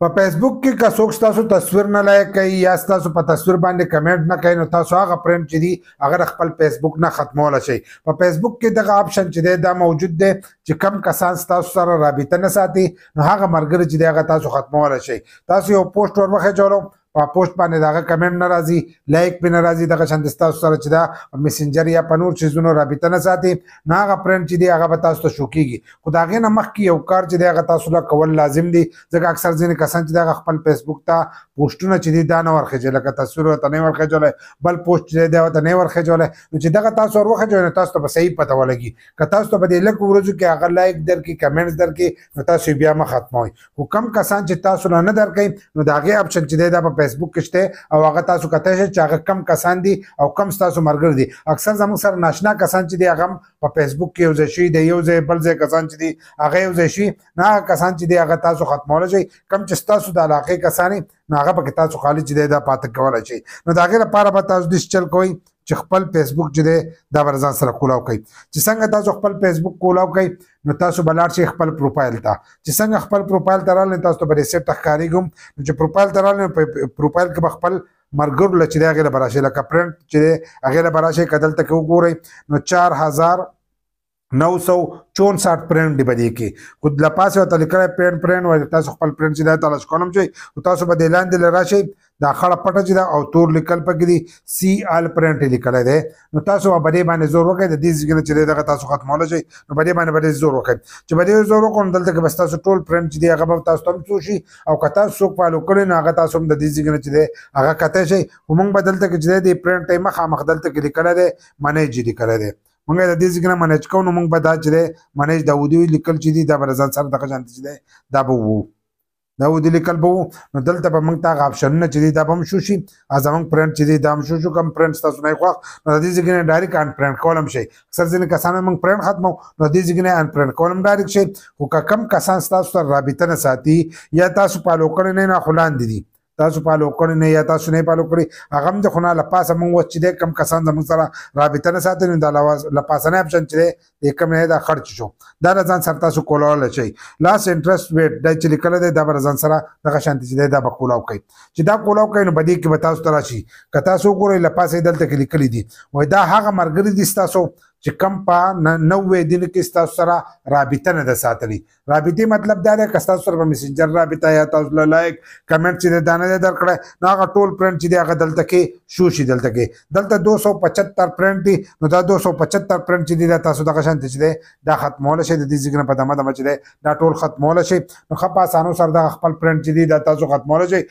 په فیسبوک کې که څوک تاسو تصویر نه لایک کوي یا تاسو په تصویر باندې کمنټ نه کوي نو تاسو هغه پرنټ چې دی هغه خپل فیسبوک نه ختمول شي. په فیسبوک کې دغه آپشن چې دی دا موجود دی چې کم کسان تاسو سره رابطه نه ساتي نو هغه مرګري چې دی هغه تاسو ختمول شي. تاسو یو پوسټ ورمخه جوړو په پوسټ باندې دغه کمنټ نه راځي لایک به نه راځي دغه شان تاسو سره چې دا میسنجر یا په نور چیزونو رابطه نه ساتي نه هغه پرنټ چې دی هغه به تاسو ته شو کیږي. خو د هغې نه مخکې یو کار چې دی هغه تاسو له کول لازم دی ځکه اکثر ځینې کسان چې دی خپل فیسبوک ته پوسټونه چې دي دا نه ورخېږي لکه تصویر ورته نه ورخېږلی بل پوسټ چې دی ورته نه ورخېږلی نو چې دغه تاسو ورخېږئ نو تاسو ته به صحیح پته ولګي که تاسو ته به دې لږو ورځو کې هغه لایک درکړي کمنټس درکړي نو تاسو یې بیا مه ختموئ. خو کم کسان چې تاسو نه درکوي نو د هغې اپشن چې دی دا په فیسبوک کې شته او هغه تاسو کته شي چې هغه کم کسان دي او کم تاسو مرګر دي. اکثر زموږ سره ناشنا کسان چې دي هغه په فیسبوک کې یو ځای شي د یو ځای بل ځای کسان چې دي هغه یو ځای شي نه هغه کسان چې دي هغه تاسو ختمولی شئ کم چې ستاسو د علاقې کسان نو هغه پکې تاسو خالي چې دی دا پاته کولی شئ. نو د هغې لپاره به تاسو داسې چل کوئ چې خپل فیسبوک چې دی دا به ځان سره کولاو کوئ. چې څنګه تاسو خپل فیسبوک کولاو کوئ نو تاسو به لاړ شئ خپل پروفایل ته. چې څنګه خپل پروفایل ته راغلی تاسو ته به ریسیټ ښکارېږي نو چې پروفایل ته راغلی په پروفایل کې به خپل مرګرو له چې دی هغې له به راشئ لکه پرنټ چې دی هغې له به راشئ که دلته کې وګورئ نو 4964 پرنټ دی به دې کې خو له پاسې ورته لیکلی پرنټ وایي تاسو خپل پرنټ چې دی تلاش کولم شئ خو تاسو به دې لاندې له راشئ دا خړه پټه چې ده او تور لیکل پکې دي سی آل پرنټ یې لیکلی دی نو تاسو به دې باندې زور وکړئ د دې ځای نه چې دی دغه تاسو ختمولی شئ نو په دې باندې به زور وکړئ. چې به دې زور وکړو نو دلته کې بس تاسو ټول پرنټ چې دی هغه به تاسو ته هم څو شي او که تاسو څوک فالو کړی نو هغه تاسو هم د دې ځای نه چې دی هغه کتی شئ. خو موږ به دلته کې چې دی د پرنټ یې مخامخ دلته کې لیکلی دی منیج یې لیکلی دی موږ د دې ځای نه منیج کوو نو موږ به دا چې دی منیج داودي لیکل چې دي دا به ځان سره دغه شانتې چې دی دا به وو داودي لیکل به وو نو دلته به موږ ته هغه آپشنونه چې دي دا به هم شو شي زموږ پرنټ چې دی دا هم شو کم پرنټ ستاسو نه یې خوښ نو د دې ځای نه ډایرکټ ان پرنټ کول هم شي. اکثر ځینې کسان موږ پرنټ ختمو نو د دې ځای نه ان پرنټ کول هم ډایرکټ شي. خو که کم کسان ستاسو سره رابطه نه ساتي یا تاسو فالو کړی نه خو لاندې دي تاسو فالو کړی نه یا تاسو نه فالو کړی هغه هم د خو نه له پاسه موږ اوس چې دی کم کسان زموږ سره رابطه نه ساتي نو دا له پاسنی اپشن چې دی د کم نه دا خرچ شو دا د ځان سره تاسو کولاولی شئ. لاس انټرسټ ویټ دا چې لیکلی دی دا به ځان سره دغه شانتې چې دی دا به کولاو کوئ. چې دا کولاو کوئ نو په دې کې به تاسو ته راشي که تاسو وګورئ له پاسه یې دلته کې لیکلي دي وایي دا هغه ملګري دي ستاسو چې کم په 90 دینو کې ستاسو سره رابطه نه ده ساتلې. رابطې مطلب دا دی که ستاسو سره په میسنجر رابطه یا تاسو له لایک کمنټ چې دی دا نه دی درکړی نو هغه ټول پرنټ چې دی هغه دلته کې شو شي. دلته کې دلته 275 پرنټ دي نو دا 275 پرنټ چې دی دا تاسو دغه شانتې چې دی دا ختمولی شئ د دې ځای نه په دمه چې دی دا ټول ختمولی شئ نو ښه په اسانو سره دغه خپل پرنټ چې دی دا تاسو ختمولی شئ